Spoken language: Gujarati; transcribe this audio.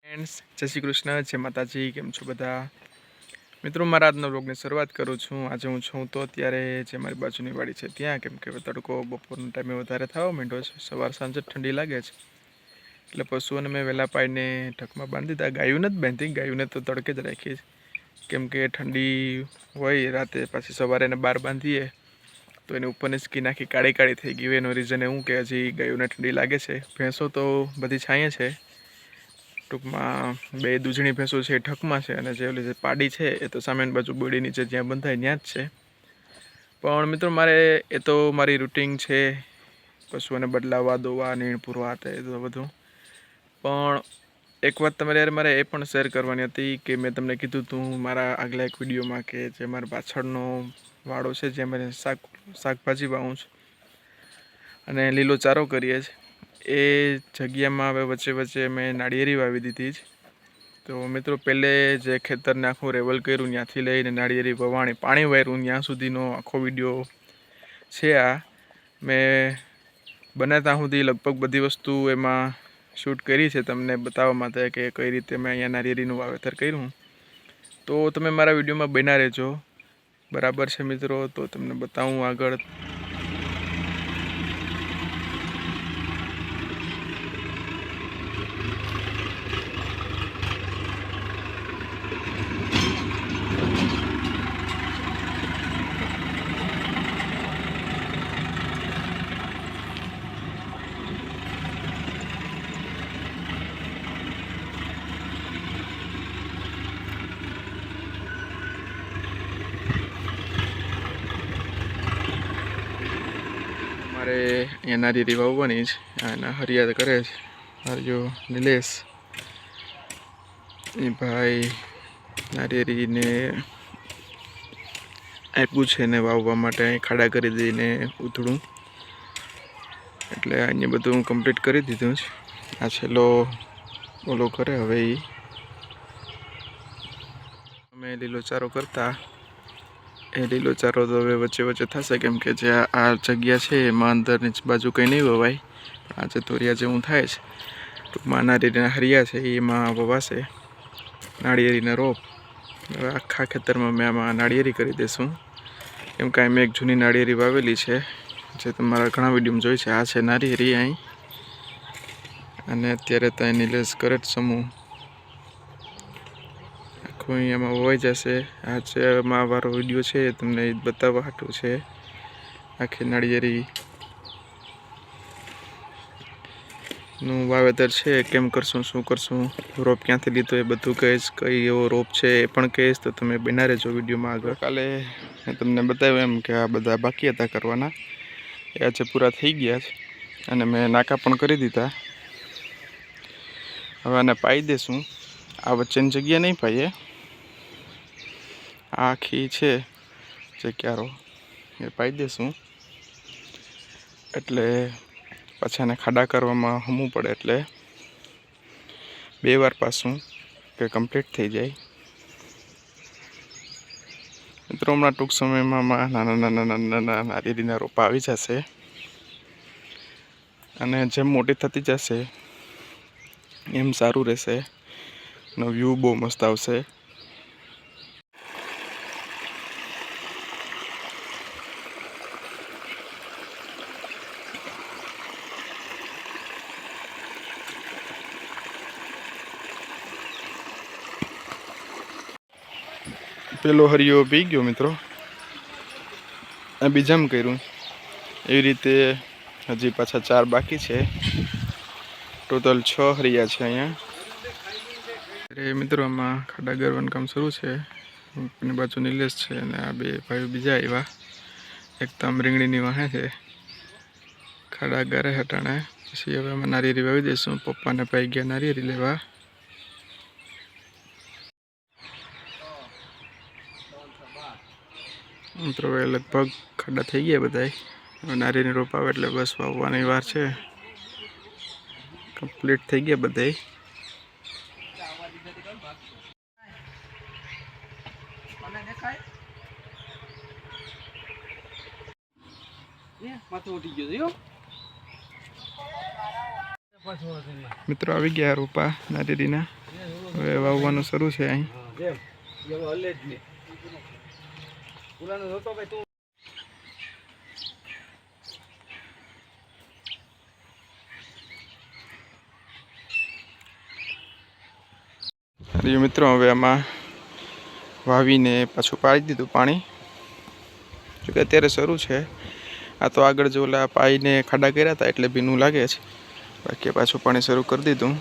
ફ્રેન્ડ્સ, જય શ્રી કૃષ્ણ, જય માતાજી. કેમ છો બધા મિત્રો? મારા આજના વ્લોગની શરૂઆત કરું છું. આજે હું છું તો અત્યારે જે મારી બાજુની વાડી છે ત્યાં, કેમ કે તડકો બપોરના ટાઈમે વધારે થવા માંડ્યો છે. સવાર સાંજે ઠંડી લાગે છે એટલે પશુઓને મેં વહેલા પાડીને ઢકમાં બાંધી દીધા. ગાયું નથી બાંધી, ગાયુંને તો તડકે જ રાખી, કેમ કે ઠંડી હોય રાતે, પાછી સવારે એને બહાર બાંધીએ તો એની ઉપરની સ્કીન આખી કાળી કાળી થઈ ગઈ હોય. એનું રીઝન એવું કે હજી ગાયોને ઠંડી લાગે છે. ભેંસો તો બધી છાંયે છે, ટૂંકમાં બે દૂધણી ભેંસો છે એ ઠકમાં છે, અને જે ઓલી જે પાડી છે એ તો સામેની બાજુ બોડી નીચે જ્યાં બંધાય ત્યાં જ છે. પણ મિત્રો મારે એ તો મારી રૂટિન છે, પશુઓને બદલાવવા, દોવા, નીણ પૂરવા, એ તો બધું. પણ એક વાત તમારે યાર મારે એ પણ શેર કરવાની હતી કે મેં તમને કીધું હતું મારા આગલા એક વિડીયોમાં કે જે મારા પાછળનો વાડો છે જ્યાં મેં શાકભાજી વાવું છું અને લીલો ચારો કરીએ છીએ, એ જગ્યામાં હવે વચ્ચે વચ્ચે મેં નાળિયેરી વાવી દીધી છે. તો મિત્રો પહેલે જે ખેતરને આખું રેવલ કર્યું ત્યાંથી લઈને નાળિયેરી વવાણી પાણી વાર્યું ત્યાં સુધીનો આખો વિડીયો છે. આ મેં બને ત્યાં સુધી લગભગ બધી વસ્તુ એમાં શૂટ કરી છે તમને બતાવવા માટે કે કઈ રીતે મેં અહીંયા નાળિયેરીનું વાવેતર કર્યું. તો તમે મારા વિડીયોમાં બન્યા રહેજો, બરાબર છે મિત્રો? તો તમને બતાવું આગળ. મારે અહીંયા નાળિયેરી વાવવાની છે, એના હરિયાદ કરે છે હરિયો નિલેશ એ ભાઈ. નાળિયેરીને આપ્યું છે ને વાવવા માટે, અહીં ખાડા કરી દઈને ઉધડું, એટલે અહીંયા બધું હું કમ્પ્લીટ કરી દીધું છે. આ છેલ્લો ઓલો કરે હવે એ અમે લીલો ચારો કરતા, એ લીલો ચારો તો હવે વચ્ચે વચ્ચે થશે, કેમ કે જે આ જગ્યા છે એમાં અંદરની બાજુ કંઈ નહીં વવાય. આ જે તોરિયા જેવું થાય છે, ટૂંકમાં નાળિયેરીના હરિયા છે એમાં વવાશે નાળિયેરીના રોપ. હવે આખા ખેતરમાં મેં આમાં નાળિયેરી કરી દઈશું, કેમ કે મેં એક જૂની નાળિયેરી વાવેલી છે જે તમારા ઘણા વિડીયોમાં જોઈ છે. આ છે નાળિયેરી અહીં, અને અત્યારે ત્યાં નિલેશ કરે જ સમૂહ આખું અહીંયામાં વવાઈ જશે. આ છે મારો વિડીયો છે, તમને બતાવવા હાટું છે. આખી નાળિયેરી નું વાવેતર છે, કેમ કરશું, શું કરશું, રોપ ક્યાંથી લીધો એ બધું કહીશ, કઈ એવો રોપ છે એ પણ કહીશ. તો તમે બના રહેજો વિડીયોમાં આગળ. કાલે મેં તમને બતાવ્યું એમ કે આ બધા બાકી હતા કરવાના, એ આજે પૂરા થઈ ગયા છે, અને મેં નાકા પણ કરી દીધા. હવે આને પાઈ દેશું. આ વચ્ચેની જગ્યા નહીં પાઈએ, આ આખી છે જે ક્યારો એ પાઈ દેશું, એટલે પછી એને ખાડા કરવામાં હમવું પડે, એટલે 2 વાર પાછું કે કમ્પ્લીટ થઈ જાય. મિત્રો હમણાં ટૂંક સમયમાં નાના નાળિયેરીના રોપા આવી જશે, અને જેમ મોટી થતી જશે એમ સારું રહેશે, નો વ્યૂ બહુ મસ્ત આવશે. પેલો હરિયો પી ગયો મિત્રો, આ બીજામાં કર્યું. એવી રીતે હજી પાછા 4 બાકી છે, ટોટલ 6 હરિયા છે અહીંયા. અરે મિત્રો આમાં ખાડા ગરવાનું કામ શરૂ છે. એની બાજુ નિલેશ છે અને આ 2 ભાઈઓ બીજા આવ્યા. એક તો આમ રીંગણીની વાહે છે, ખાડા ગારે હટાણે. પછી હવે અમે નાળિયેરી વાવી દઈશું. પપ્પાને પાઈ ગયા નાળિયેરી લેવા. મિત્રો હવે લગભગ ખાડા થઈ ગયા બધાય. હવે નાળિયેરી રોપ આવે એટલે બસ વાવવાની વાર છે. કમ્પ્લીટ થઈ ગયા બધાય. મિત્રો આવી ગયા રોપા નાળિયેરીના. હવે વાવવાનું શરૂ છે અહીં. હરિયો મિત્રો, હવે આમાં વાવીને પાછું પાડી દીધું પાણી, જોકે અત્યારે શરૂ છે. આ તો આગળ જો ઓલા પાઈને ખાડા કર્યા હતા એટલે ભીનું લાગે છે, બાકી પાછું પાણી શરૂ કરી દીધું.